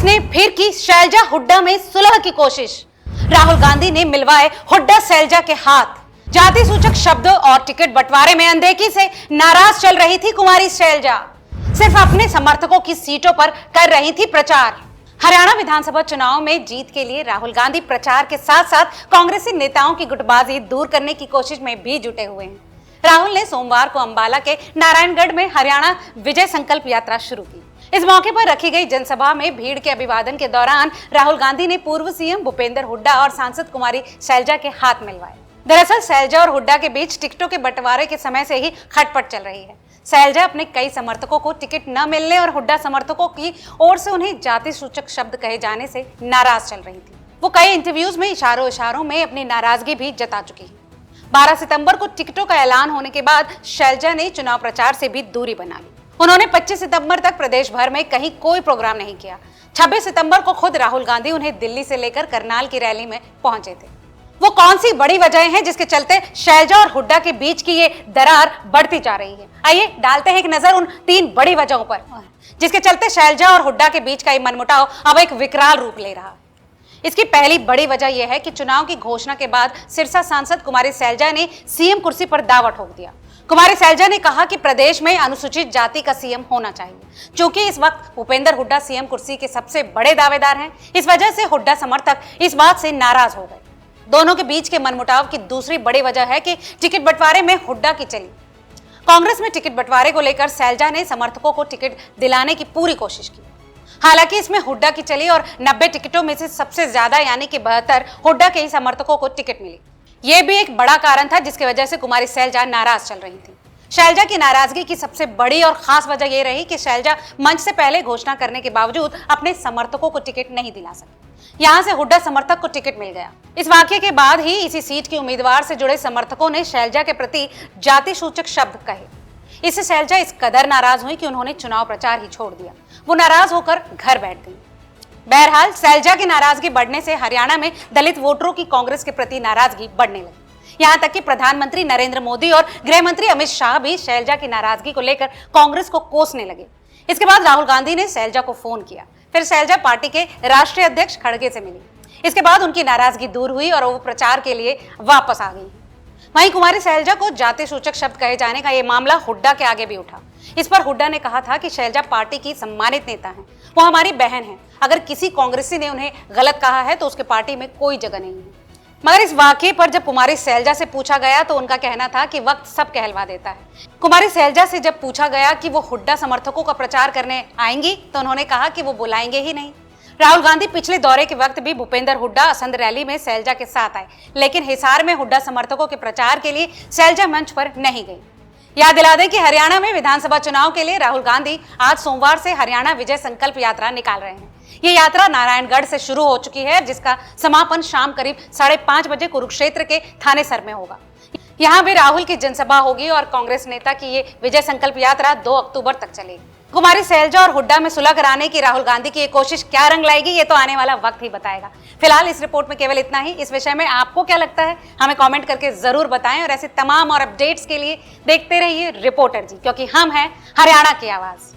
ने फिर की शैलजा हुड्डा में सुलह की कोशिश। राहुल गांधी ने मिलवाए हुड्डा शैलजा के हाथ। जाति सूचक शब्द और टिकट बंटवारे में अनदेखी से नाराज चल रही थी कुमारी शैलजा। सिर्फ अपने समर्थकों की सीटों पर कर रही थी प्रचार। हरियाणा विधानसभा चुनाव में जीत के लिए राहुल गांधी प्रचार के साथ साथ कांग्रेसी नेताओं की गुटबाजी दूर करने की कोशिश में भी जुटे हुए हैं। राहुल ने सोमवार को अंबाला के नारायणगढ़ में हरियाणा विजय संकल्प यात्रा शुरू की। इस मौके पर रखी गई जनसभा में भीड़ के अभिवादन के दौरान राहुल गांधी ने पूर्व सीएम भूपेंद्र हुड्डा और सांसद कुमारी शैलजा के हाथ मिलवाए। दरअसल शैलजा और हुड्डा के बीच टिकटों के बंटवारे के समय से ही खटपट चल रही है। शैलजा अपने कई समर्थकों को टिकट न मिलने और हुड्डा समर्थकों की ओर से उन्हें जाति सूचक शब्द कहे जाने से नाराज चल रही थी। वो कई इंटरव्यूज में इशारों में अपनी नाराजगी भी जता चुकी है। 12 सितंबर को टिकटों का ऐलान होने के बाद शैलजा ने चुनाव प्रचार से भी दूरी बना ली। उन्होंने 25 सितंबर तक प्रदेश भर में कहीं कोई प्रोग्राम नहीं किया। 26 सितंबर को खुद राहुल गांधी उन्हें दिल्ली से लेकर करनाल की रैली में पहुंचे थे। वो कौन सी बड़ी वजह हैं जिसके चलते शैलजा और हुड्डा के बीच की ये दरार बढ़ती जा रही है? आइए डालते हैं एक नजर उन 3 बड़ी वजहों पर जिसके चलते शैलजा और हुड्डा के बीच का ये मनमुटाव अब एक विकराल रूप ले रहा है। इसकी पहली बड़ी वजह यह है कि चुनाव की घोषणा के बाद सिरसा सांसद कुमारी शैलजा ने सीएम कुर्सी पर दावा ठोक दिया। कुमारी शैलजा ने कहा कि प्रदेश में अनुसूचित जाति का सीएम होना चाहिए। क्योंकि इस वक्त भूपेंद्र हुड्डा सीएम कुर्सी के सबसे बड़े दावेदार हैं, इस वजह से हुड्डा समर्थक इस बात से नाराज हो गए। दोनों के बीच के मनमुटाव की दूसरी बड़ी वजह है कि टिकट बंटवारे में हुड्डा की चली। कांग्रेस में टिकट बंटवारे को लेकर शैलजा ने समर्थकों को टिकट दिलाने की पूरी कोशिश की। हालांकि इसमें हुड्डा की चली और 90 टिकटों में से सबसे ज्यादा यानी कि 72 हुड्डा के ही समर्थकों को टिकट मिली। यह भी एक बड़ा कारण था जिसकी वजह से कुमारी शैलजा नाराज चल रही थी। शैलजा की नाराजगी की सबसे बड़ी और खास वजह यह रही कि शैलजा मंच से पहले घोषणा करने के बावजूद अपने समर्थकों को टिकट नहीं दिला सकी। यहां से हुड्डा समर्थक को टिकट मिल गया। इस वाकये के बाद ही इसी सीट की उम्मीदवार से जुड़े समर्थकों ने शैलजा के प्रति जाति सूचक शब्द कहे। इससे शैलजा इस कदर नाराज हुई कि उन्होंने चुनाव प्रचार ही छोड़ दिया। वो नाराज होकर घर बैठ गई। बहरहाल शैलजा की नाराजगी बढ़ने से हरियाणा में दलित वोटरों की कांग्रेस के प्रति नाराजगी बढ़ने लगी। यहां तक कि प्रधानमंत्री नरेंद्र मोदी और गृह मंत्री अमित शाह भी शैलजा की नाराजगी को लेकर कांग्रेस को कोसने लगे। इसके बाद राहुल गांधी ने शैलजा को फोन किया। फिर शैलजा पार्टी के राष्ट्रीय अध्यक्ष खड़गे से मिली। इसके बाद उनकी नाराजगी दूर हुई और वो प्रचार के लिए वापस आ गई। वहीं कुमारी शैलजा को जाति सूचक शब्द कहे जाने का ये मामला हुड्डा के आगे भी उठा। इस पर हुड्डा ने कहा था कि शैलजा पार्टी की सम्मानित नेता हैं, वो हमारी बहन है। अगर किसी कांग्रेसी ने उन्हें गलत कहा है तो उसके पार्टी में कोई जगह नहीं है। मगर इस वाकये पर जब कुमारी शैलजा से पूछा गया तो उनका कहना था कि वक्त सब कहलवा देता है। कुमारी शैलजा से जब पूछा गया कि वो हुड्डा समर्थकों का प्रचार करने आएंगी तो उन्होंने कहा कि वो बुलाएंगे ही नहीं। राहुल गांधी पिछले दौरे के वक्त भी भूपेंद्र हुड्डा असंध रैली में शैलजा के साथ आए, लेकिन हिसार में हुड्डा समर्थकों के प्रचार के लिए शैलजा मंच पर नहीं गई। याद दिला दें कि हरियाणा में विधानसभा चुनाव के लिए राहुल गांधी आज सोमवार से हरियाणा विजय संकल्प यात्रा निकाल रहे हैं। ये यात्रा नारायणगढ़ से शुरू हो चुकी है, जिसका समापन शाम करीब 5:30 बजे कुरुक्षेत्र के थानेसर में होगा। यहाँ भी राहुल की जनसभा होगी और कांग्रेस नेता की ये विजय संकल्प यात्रा 2 अक्टूबर तक चलेगी। कुमारी शैलजा और हुड्डा में सुलह कराने की राहुल गांधी की ये कोशिश क्या रंग लाएगी, ये तो आने वाला वक्त ही बताएगा। फिलहाल इस रिपोर्ट में केवल इतना ही। इस विषय में आपको क्या लगता है हमें कमेंट करके जरूर बताएं और ऐसे तमाम और अपडेट्स के लिए देखते रहिए रिपोर्टर जी, क्योंकि हम हैं हरियाणा की आवाज।